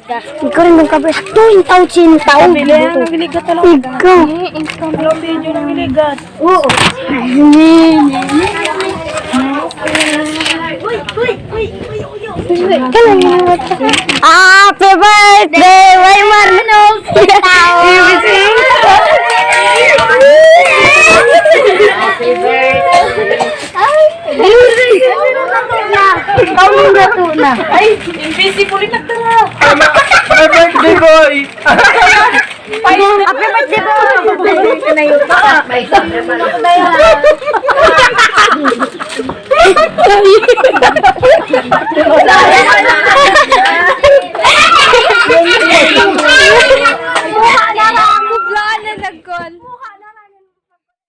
Ikaw rin mong kabir. Tuwing-taw, chintaw. Pilihan ng iligat talaga. Ikaw. Hello, video ng iligat. Oo. Happy birthday, Way Marlon. Happy birthday. Ay, invisible na tara. My birthday boy! Happy birthday po. Kanayo pa. May sabi pa lang na yan. Mukha na lang. Mukha na nagkon.